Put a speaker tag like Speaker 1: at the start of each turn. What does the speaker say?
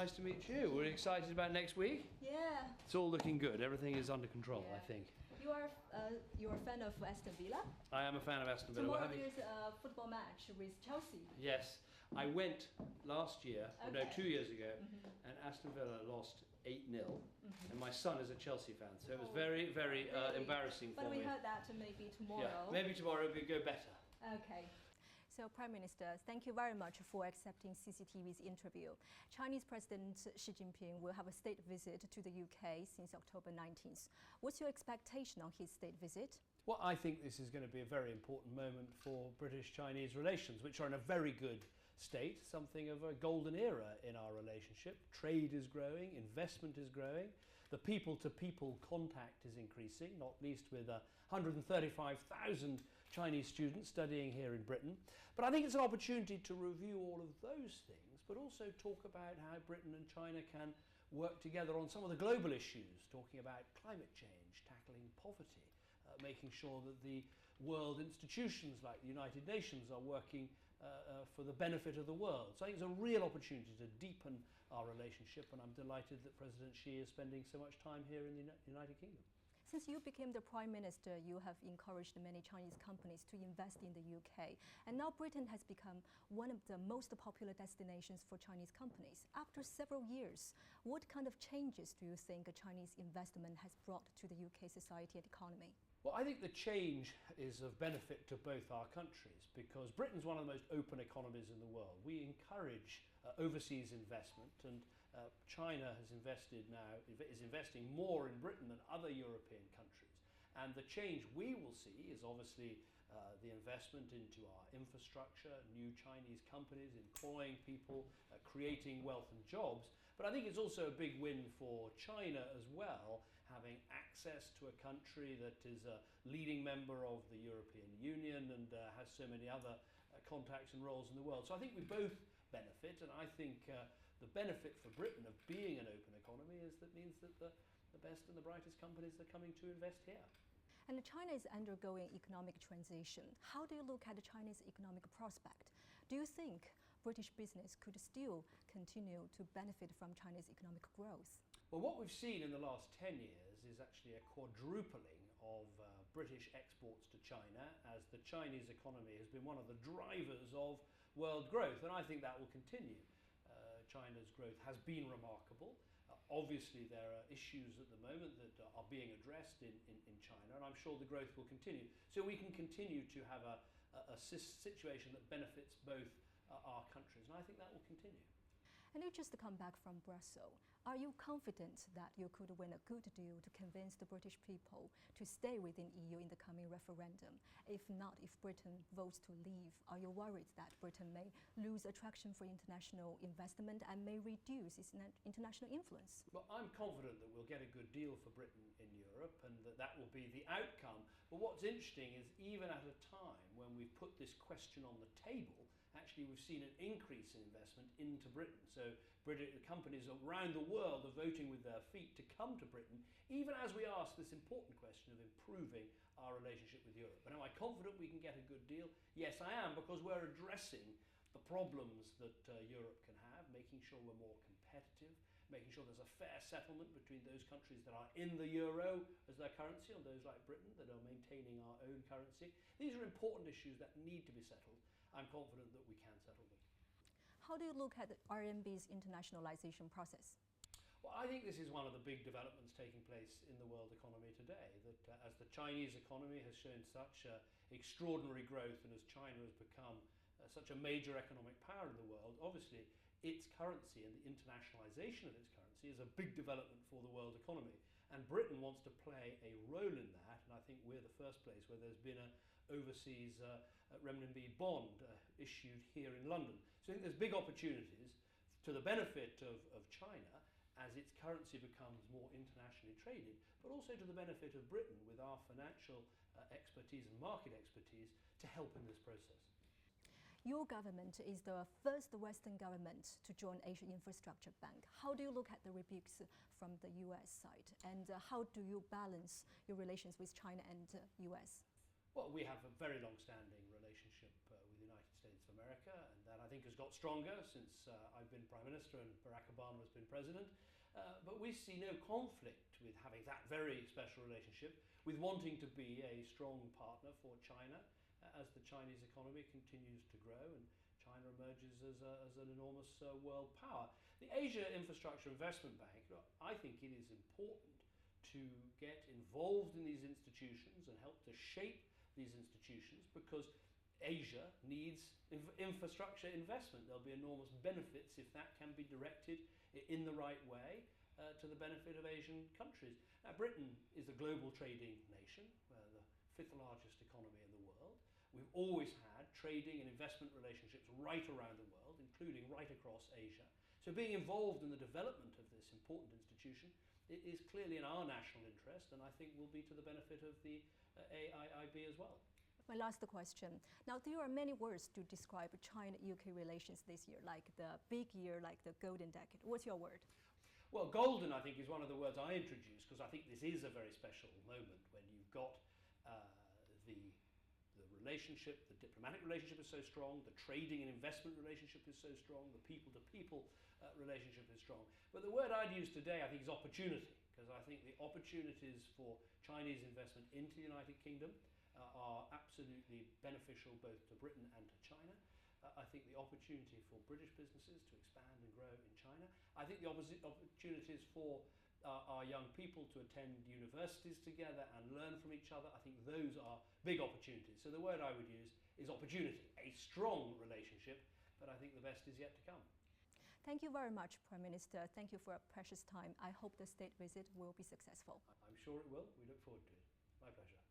Speaker 1: nice to meet you. We're excited about next week.
Speaker 2: Yeah.
Speaker 1: It's all looking good. Everything is under control, I think.
Speaker 2: You're a fan of Aston Villa?
Speaker 1: I am a fan of Aston Villa.
Speaker 2: Tomorrow there's a football match with Chelsea.
Speaker 1: Yes. I went last year, 2 years ago, and Aston Villa lost 8-0. And my son is a Chelsea fan, so it was very, very embarrassing for me.
Speaker 2: But we heard that maybe tomorrow.
Speaker 1: Yeah, maybe tomorrow will go better.
Speaker 2: Okay. So, Prime Minister, thank you very much for accepting CCTV's interview. Chinese President Xi Jinping will have a state visit to the UK since October 19th. What's your expectation on his state visit?
Speaker 1: Well, I think this is going to be a very important moment for British-Chinese relations, which are in a very good state, something of a golden era in our relationship. Trade is growing, investment is growing, the people-to-people contact is increasing, not least with 135,000 Chinese students studying here in Britain. But I think it's an opportunity to review all of those things, but also talk about how Britain and China can work together on some of the global issues, talking about climate change, tackling poverty, making sure that the world institutions like the United Nations are working for the benefit of the world. So I think it's a real opportunity to deepen our relationship, and I'm delighted that President Xi is spending so much time here in the United Kingdom.
Speaker 2: Since you became the Prime Minister, you have encouraged many Chinese companies to invest in the UK. And now Britain has become one of the most popular destinations for Chinese companies. After several years, what kind of changes do you think a Chinese investment has brought to the UK society and economy?
Speaker 1: Well, I think the change is of benefit to both our countries because Britain's one of the most open economies in the world. We encourage overseas investment, and China has is investing more in Britain than other European countries. And the change we will see is obviously the investment into our infrastructure, new Chinese companies employing people, creating wealth and jobs. But I think it's also a big win for China as well, having access to a country that is a leading member of the European Union and has so many other contacts and roles in the world. So I think we both benefit, and I think the benefit for Britain of being an open economy is that means that the best and the brightest companies are coming to invest here.
Speaker 2: And China is undergoing economic transition. How do you look at the Chinese economic prospect? Do you think British business could still continue to benefit from China's economic growth?
Speaker 1: Well, what we've seen in the last 10 years is actually a quadrupling of British exports to China, as the Chinese economy has been one of the drivers of world growth, and I think that will continue. China's growth has been remarkable. Obviously, there are issues at the moment that are being addressed in China, and I'm sure the growth will continue. So we can continue to have a situation that benefits both our countries, and I think that will continue.
Speaker 2: And you just come back from Brussels. Are you confident that you could win a good deal to convince the British people to stay within EU in the coming referendum? If not, if Britain votes to leave, are you worried that Britain may lose attraction for international investment and may reduce its international influence?
Speaker 1: Well, I'm confident that we'll get a good deal for Britain in Europe and that will be the outcome. But what's interesting is even at a time when we've put this question on the table, actually we've seen an increase in investment into Britain. So companies around the world are voting with their feet to come to Britain, even as we ask this important question of improving our relationship with Europe. But am I confident we can get a good deal? Yes, I am, because we're addressing the problems that Europe can have, making sure we're more competitive, making sure there's a fair settlement between those countries that are in the euro as their currency and those like Britain that are maintaining our own currency. These are important issues that need to be settled. I'm confident that we can settle them.
Speaker 2: How do you look at the RMB's internationalization process?
Speaker 1: Well, I think this is one of the big developments taking place in the world economy today, that as the Chinese economy has shown such extraordinary growth and as China has become such a major economic power in the world, obviously its currency and the internationalization of its currency is a big development for the world economy. And Britain wants to play a role in that, and I think we're the first place where there's been an overseas renminbi bond issued here in London. So I think there's big opportunities to the benefit of China as its currency becomes more internationally traded, but also to the benefit of Britain with our financial expertise and market expertise to help in this process.
Speaker 2: Your government is the first Western government to join Asia Infrastructure Bank. How do you look at the rebukes from the US side? And how do you balance your relations with China and US?
Speaker 1: Well, we have a very long-standing relationship with the United States of America, and that I think think has got stronger since I've been Prime Minister and Barack Obama has been President. But we see no conflict with having that very special relationship, with wanting to be a strong partner for China as the Chinese economy continues to grow and China emerges as an enormous world power. The Asia Infrastructure Investment Bank, I think it is important to get involved in these institutions and help to shape these institutions, because Asia needs infrastructure investment. There'll be enormous benefits if that can be directed in the right way to the benefit of Asian countries. Now, Britain is a global trading nation, the fifth largest economy in the world. We've always had trading and investment relationships right around the world, including right across Asia. So being involved in the development of this important institution is clearly in our national interest, and I think will be to the benefit of the AIIB as well.
Speaker 2: My last question. Now, there are many words to describe China-UK relations this year, like the big year, like the golden decade. What's your word?
Speaker 1: Well, golden, I think, is one of the words I introduced, because I think this is a very special moment when you've got the relationship, the diplomatic relationship is so strong, the trading and investment relationship is so strong, the people-to-people relationship is strong. But the word I'd use today, I think, is opportunity, because I think the opportunities for Chinese investment into the United Kingdom are absolutely beneficial both to Britain and to China. I think the opportunity for British businesses to expand and grow in China. I think the opportunities for our young people to attend universities together and learn from each other, I think those are big opportunities. So the word I would use is opportunity, a strong relationship, but I think the best is yet to come.
Speaker 2: Thank you very much, Prime Minister. Thank you for your precious time. I hope the state visit will be successful.
Speaker 1: I'm sure it will. We look forward to it. My pleasure.